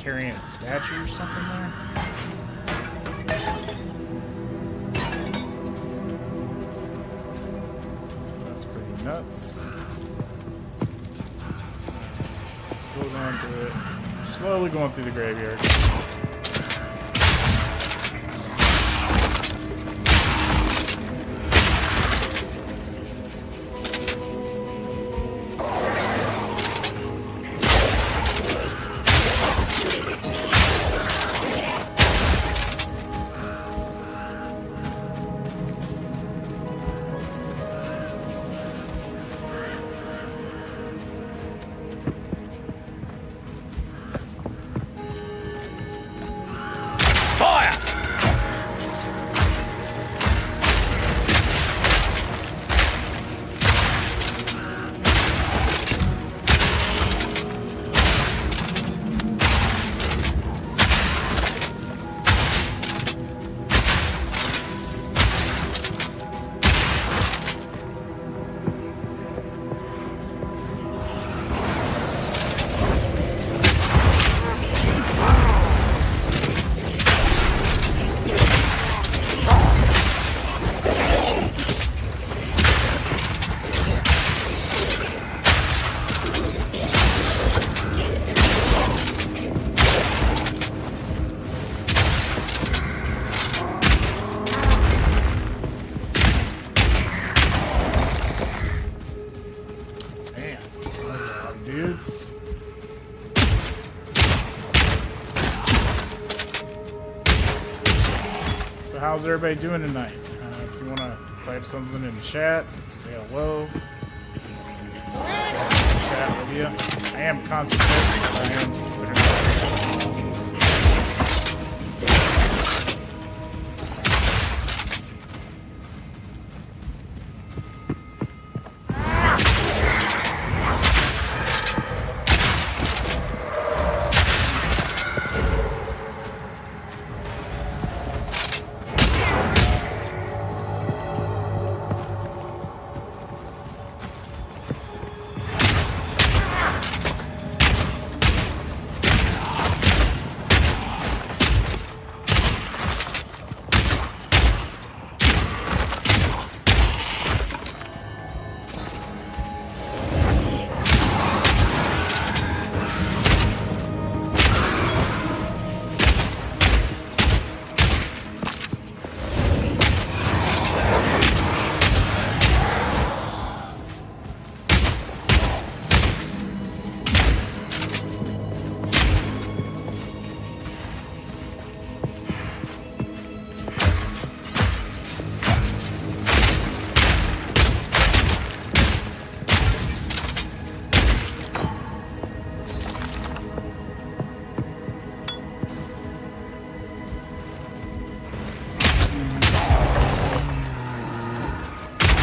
carrying a statue or something there. That's pretty nuts. Still going through it. Slowly going through the graveyard. How's everybody doing tonight? If you want to type something in the chat, say hello. Chat with you. I am concentrating, but I am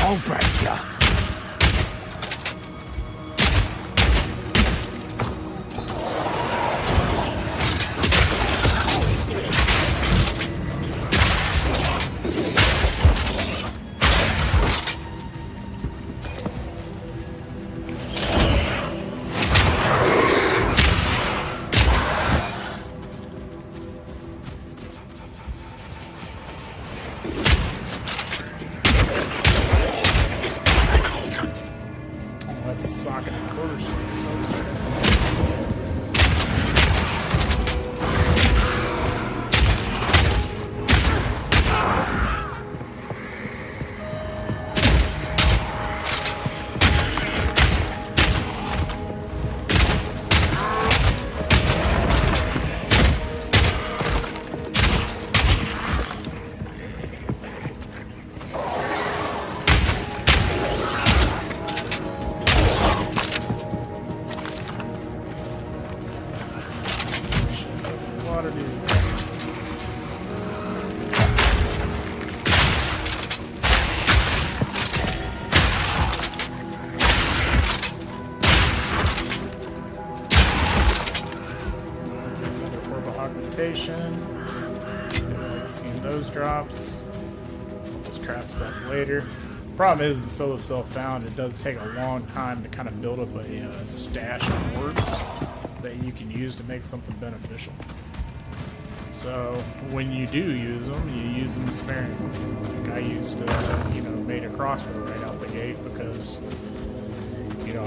I'll break ya. Seeing those drops. This crap stuff later. Problem is, the solo self-found, it does take a long time to kind of build up a stash of orbs. that you can use to make something beneficial. So when you do use them, you use them sparingly. Like I used, made a crossbow right out the gate because,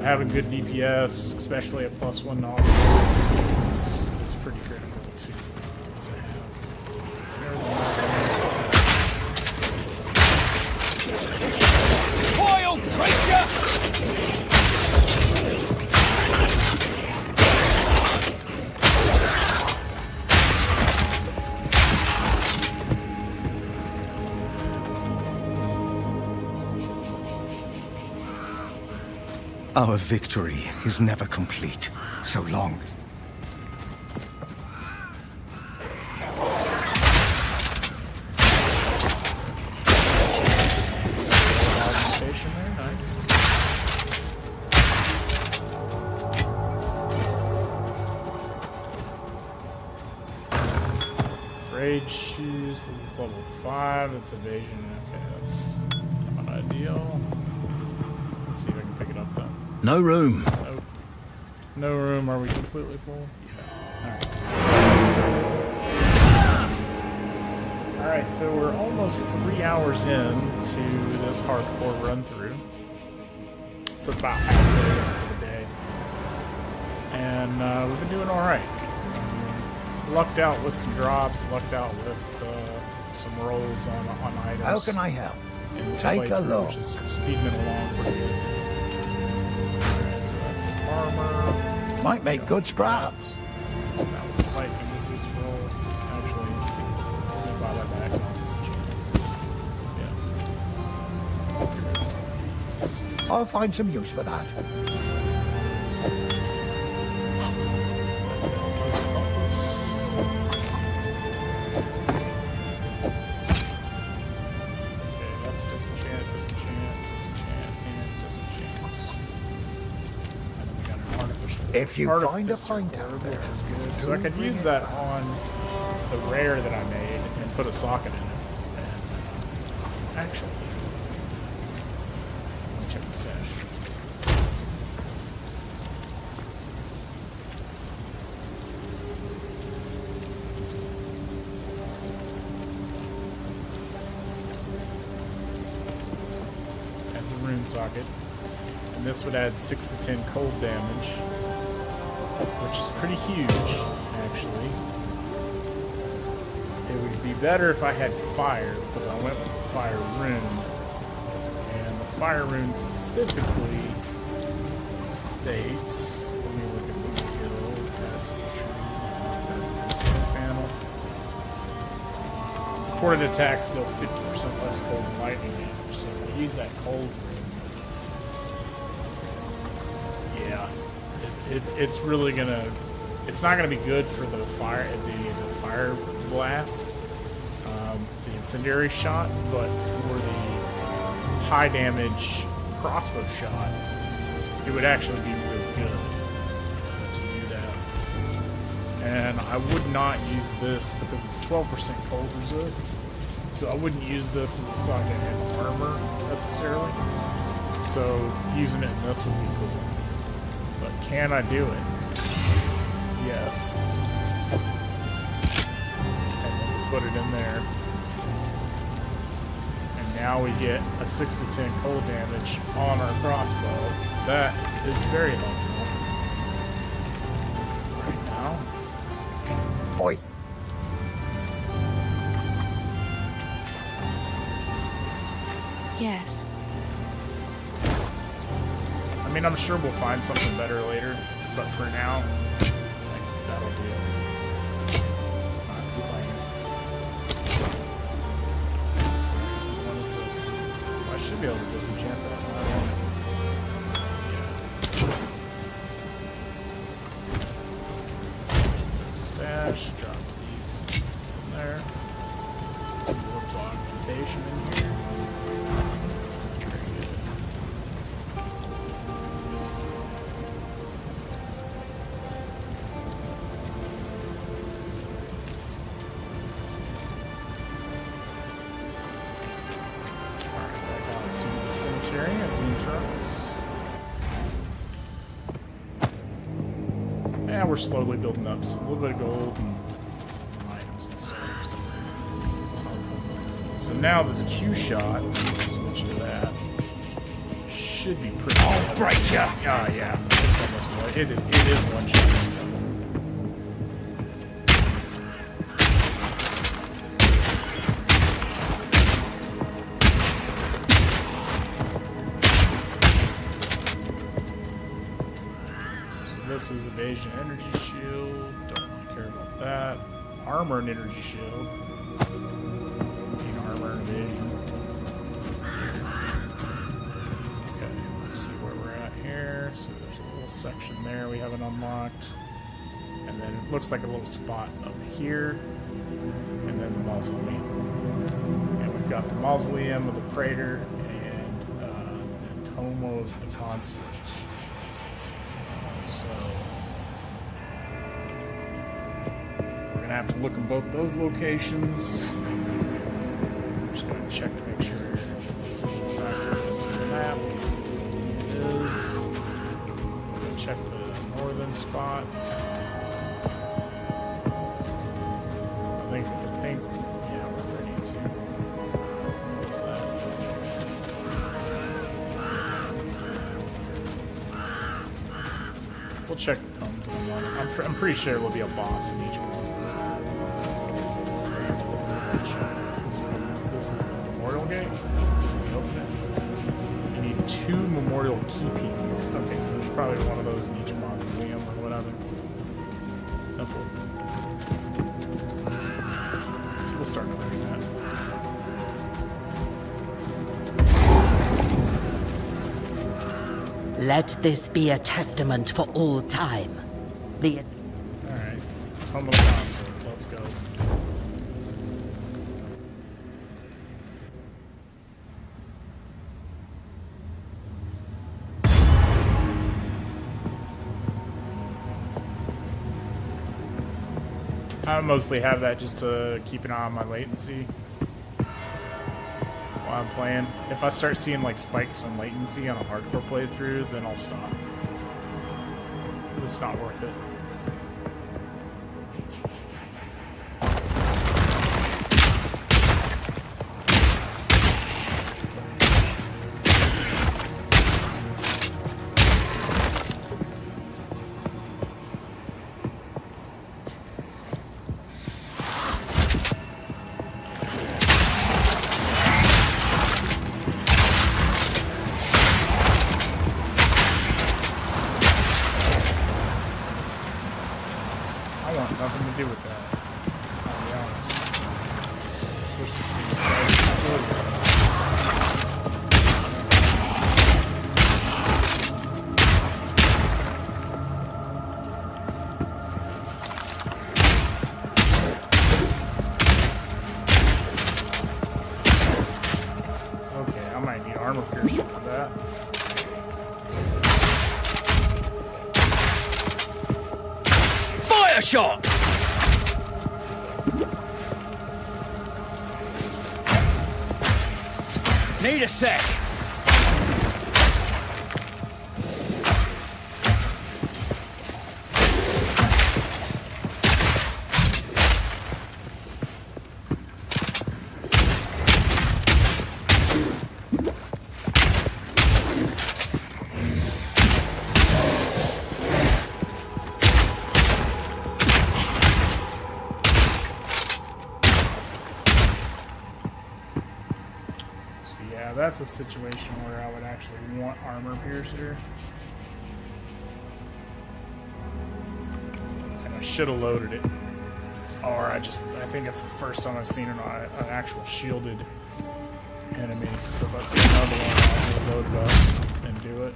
having good DPS, especially at +1 knowledge, is pretty critical too. Foiled creature! Our victory is never complete, so long. Augmentation there, nice. Raid shoes, this is level 5, that's evasion, okay, that's not ideal. Let's see if I can pick it up then. No room. Nope. No room, are we completely full? Yeah. Alright, so we're almost 3 hours into this hardcore run through. So it's about halfway into the day. And we've been doing alright. Lucked out with some drops, lucked out with some rolls on items. How can I help? And Take a look. Which is speeding it along pretty good. Alright, so that's armor. Might make good scraps. That was the lightning resist roll. Actually, let me buy that back. Yeah. I'll find some use for that. If you find a pint out there, so I could use that on the rare that I made and put a socket in it. And actually, let me check the stash. That's a rune socket, and this would add 6 to 10 cold damage. Which is pretty huge, actually. It would be better if I had fire, because I went with the fire rune. And the fire rune specifically states, let me look at the skill, skill panel. Supported attacks deal 50% less cold and lightning damage, so if I use that cold rune, it's really gonna, it's not gonna be good for the fire blast, the incendiary shot, but for the high damage crossbow shot, it would actually be really good to do that. And I would not use this because it's 12% cold resist, so I wouldn't use this as a socket in armor necessarily. So using it in this would be cool. But can I do it? Yes. And then we put it in there. And now we get a 6 to 10 cold damage on our crossbow. That is very helpful. Right now. Oi. Yes. I mean, I'm sure we'll find something better later, but for now, I think that'll do it. What is this? Well, I should be able to disenchant that. Yeah. Stash, drop these in there. Warp's augmentation in here. Yeah, we're slowly building up. So a little bit of gold and items and stuff. So now this Q shot, switch to that, should be pretty good. Break ya! Oh yeah, it's almost one. It is one shot. This is evasion energy shield. Don't really care about that. Armor and energy shield. Need armor and evasion. Okay, let's see where we're at here. So there's a little section there we haven't unlocked. And then it looks like a little spot up here. And then the mausoleum. And we've got the mausoleum of the Praetor and the Tome of the Consort. So we're gonna have to look in both those locations. I'm just gonna check to make sure this is in fact this is the map. It is. I'm gonna check the northern spot. I think, yeah, we're ready to. What's that? We'll check the tomes in a moment. I'm pretty sure there'll be a boss in each one. This is the memorial gate. Open it. You need 2 memorial key pieces. Okay, so there's probably one of those in each mausoleum or whatever. Temple. So we'll start clearing that. Let this be a testament for all time. The Alright. Tome of the Consort. Let's go. I mostly have that just to keep an eye on my latency while I'm playing. If I start seeing like spikes in latency on a hardcore playthrough, then I'll stop. It's not worth it. Nothing to do with that. I'll be honest. Switch to okay, I might need armor piercer for that. Fire shot! Need a sec. That's a situation where I would actually want armor piercer. And I should have loaded it. It's R. I think it's the first time I've seen an actual shielded enemy. So if I see another one, I'll just load it up and do it.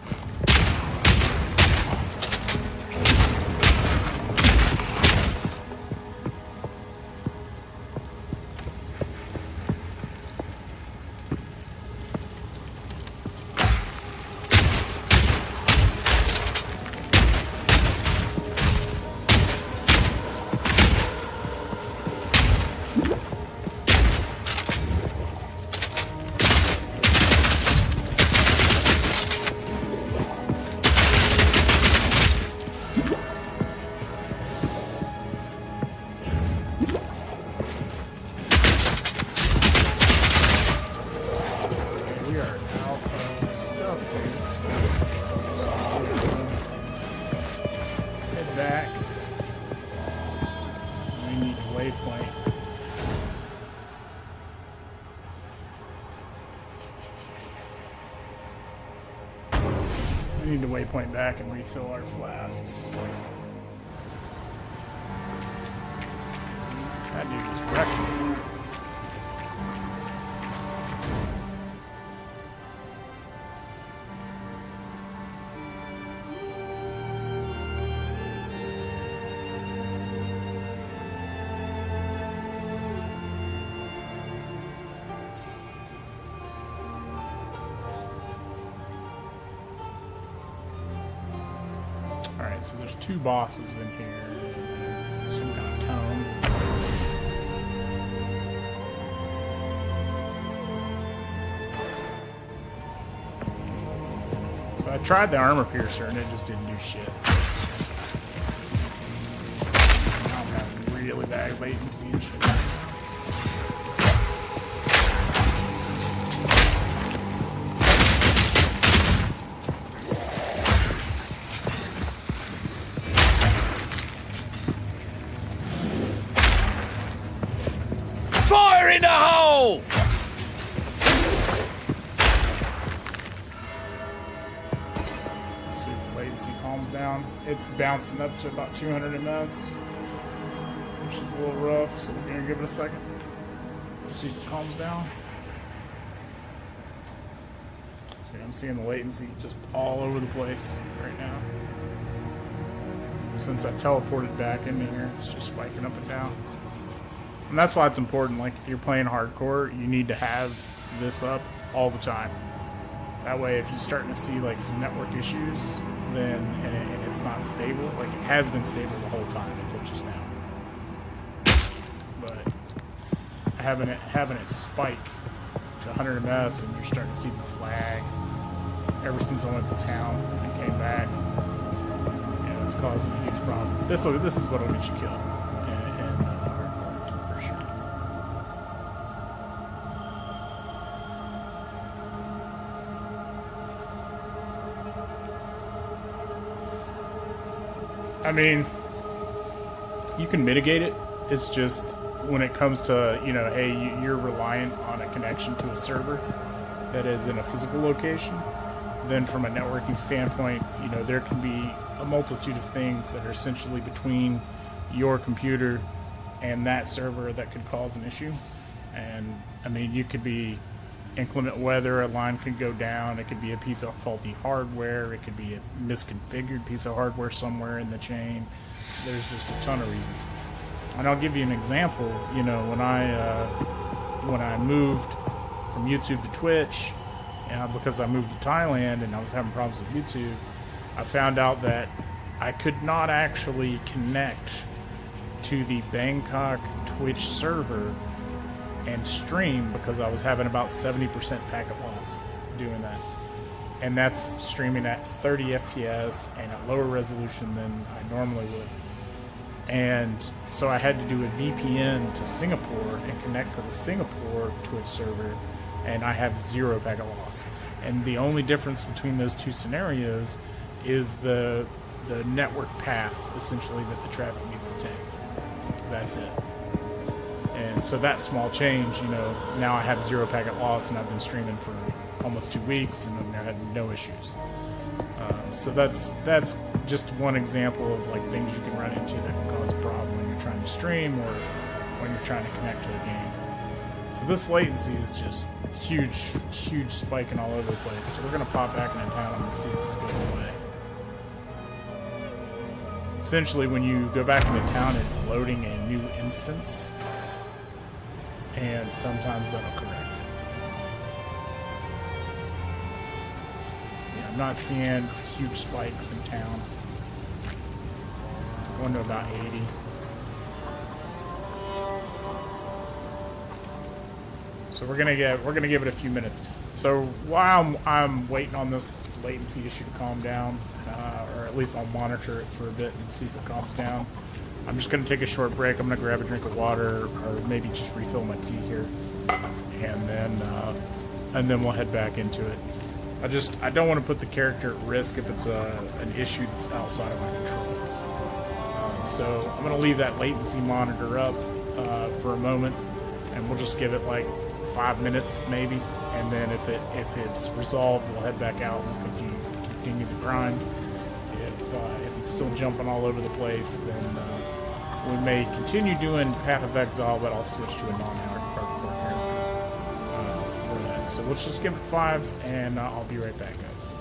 Head back. We need a waypoint. We need to waypoint back and refill our flasks. That dude is wrecking. Alright, so there's two bosses in here. Some kind of tome. So I tried the armor piercer and it just didn't do shit. Now I'm having really bad latency and shit. Fire in the hole! Let's see if the latency calms down. It's bouncing up to about 200 ms, which is a little rough, so we're gonna give it a second. See if it calms down. See, I'm seeing the latency just all over the place right now. Since I teleported back into here, it's just spiking up and down. And that's why it's important, like if you're playing hardcore, you need to have this up all the time. That way if you're starting to see like some network issues, then and it's not stable, like it has been stable the whole time until just now. But having it spike to 100 ms and you're starting to see this lag ever since I went to town and came back, yeah, it's causing a huge problem. This is what'll get you killed. I mean, you can mitigate it. It's just when it comes to, you know, hey, you're reliant on a connection to a server that is in a physical location, then from a networking standpoint, you know, there can be a multitude of things that are essentially between your computer and that server that could cause an issue. And, I mean, you could be inclement weather, a line could go down, it could be a piece of faulty hardware, it could be a misconfigured piece of hardware somewhere in the chain. There's just a ton of reasons. And I'll give you an example. You know, when I moved from YouTube to Twitch, because I moved to Thailand and I was having problems with YouTube, I found out that I could not actually connect to the Bangkok Twitch server and stream because I was having about 70% packet loss doing that. And that's streaming at 30 FPS and at lower resolution than I normally would. And so I had to do a VPN to Singapore and connect to the Singapore Twitch server, and I have 0 packet loss. And the only difference between those two scenarios is the network path, essentially, that the traffic needs to take. That's it. And so that small change, you know, now I have 0 packet loss and I've been streaming for almost 2 weeks and I had no issues. So that's just one example of like things you can run into that can cause a problem when you're trying to stream or when you're trying to connect to a game. So this latency is just huge spiking all over the place. So we're gonna pop back into town and see if this goes away. Essentially, when you go back into town, it's loading a new instance. And sometimes that'll correct it. Yeah, I'm not seeing huge spikes in town. It's going to about 80. So we're gonna give it a few minutes. So while I'm waiting on this latency issue to calm down, or at least I'll monitor it for a bit and see if it calms down. I'm just going to take a short break. I'm going to grab a drink of water, or maybe just refill my tea here, and then we'll head back into it. I don't want to put the character at risk if it's an issue that's outside of my control. So I'm going to leave that latency monitor up for a moment, and we'll just give it like 5 minutes maybe, and then if it's resolved, we'll head back out and continue the grind. If it's still jumping all over the place, then we may continue doing Path of Exile, but I'll switch to a non-hardcore character for that. So let's just give it 5, and I'll be right back, guys.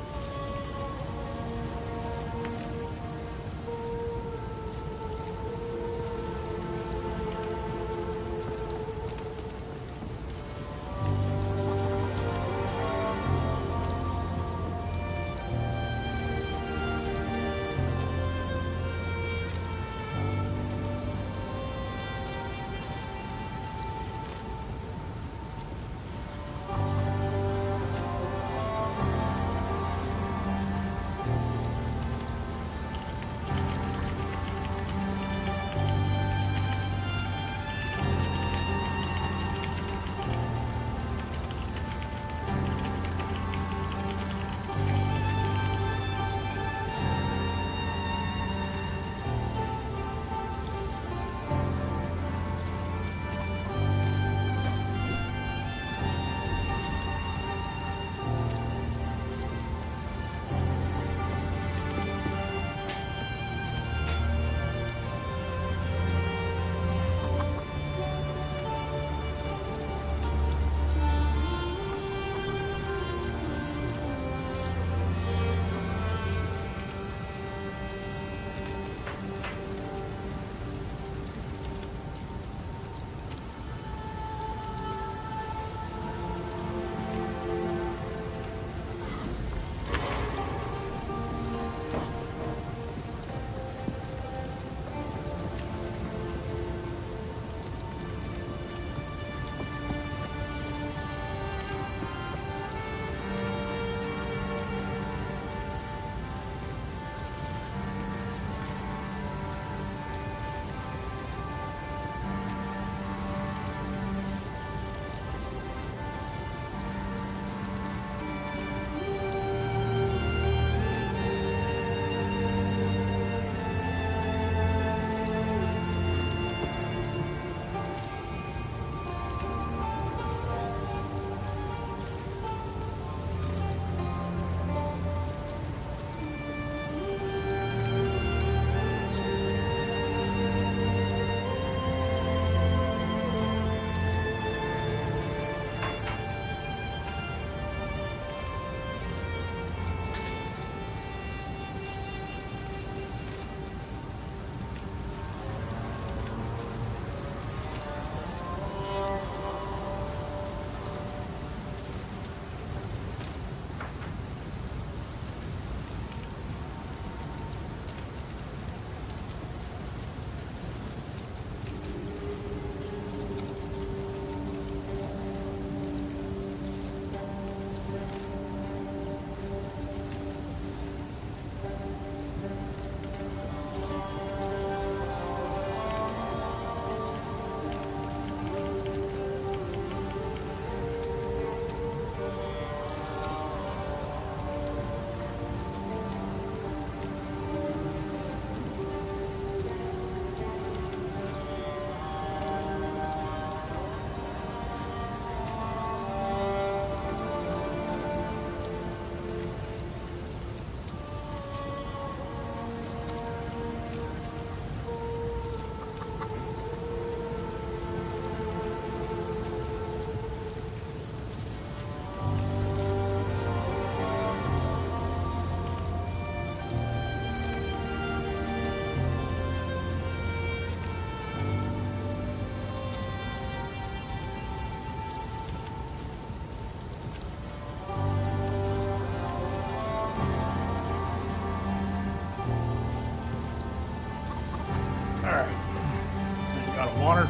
water.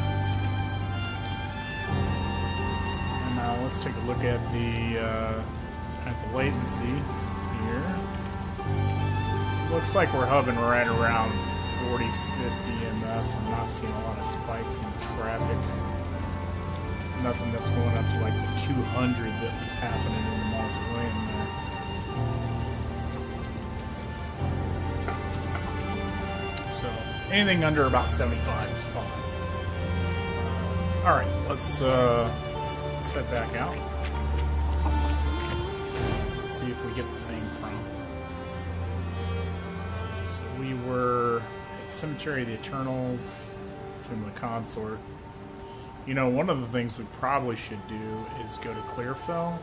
And now let's take a look at the latency here. So it looks like we're hovering right around 40, 50 ms. I'm not seeing a lot of spikes in traffic. Nothing that's going up to like the 200 that was happening in the mausoleum there. So anything under about 75 is fine. All right, let's head back out. Let's see if we get the same prompt. So we were at Cemetery of the Eternals, from the Consort. You know, one of the things we probably should do is go to Clearfell,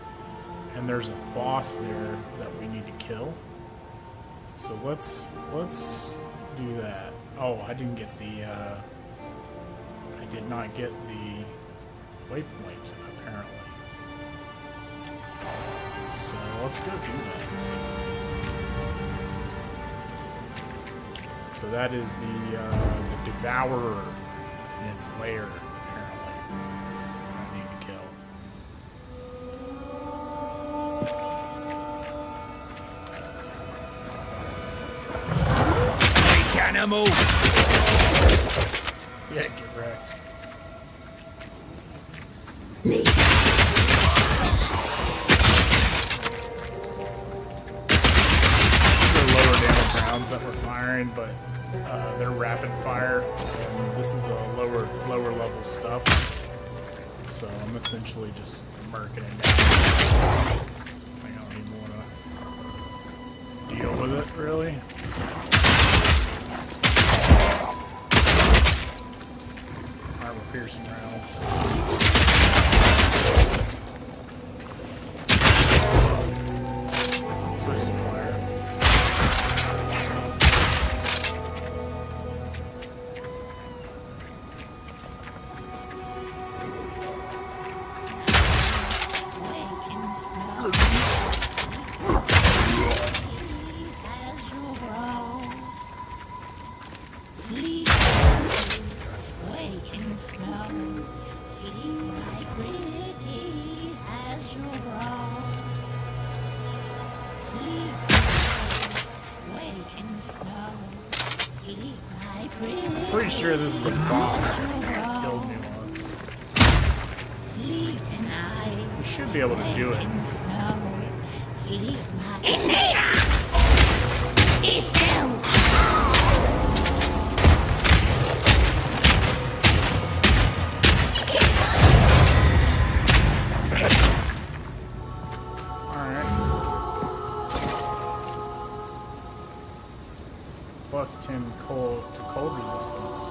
and there's a boss there that we need to kill. So let's do that. Oh, I didn't get the I did not get the waypoint apparently. So let's go do that. So that is the Devourer in its lair, apparently. I need to kill. Animal! Yeah, get wrecked. They're lower damage rounds that we're firing, but they're rapid fire, and this is a lower level stuff. So I'm essentially just marking it down. I don't even want to deal with it, really. Armor piercing rounds. Switch to fire. Pretty sure this is a boss that killed me once. We should be able to do it. Alright. Plus 10 cold resistance.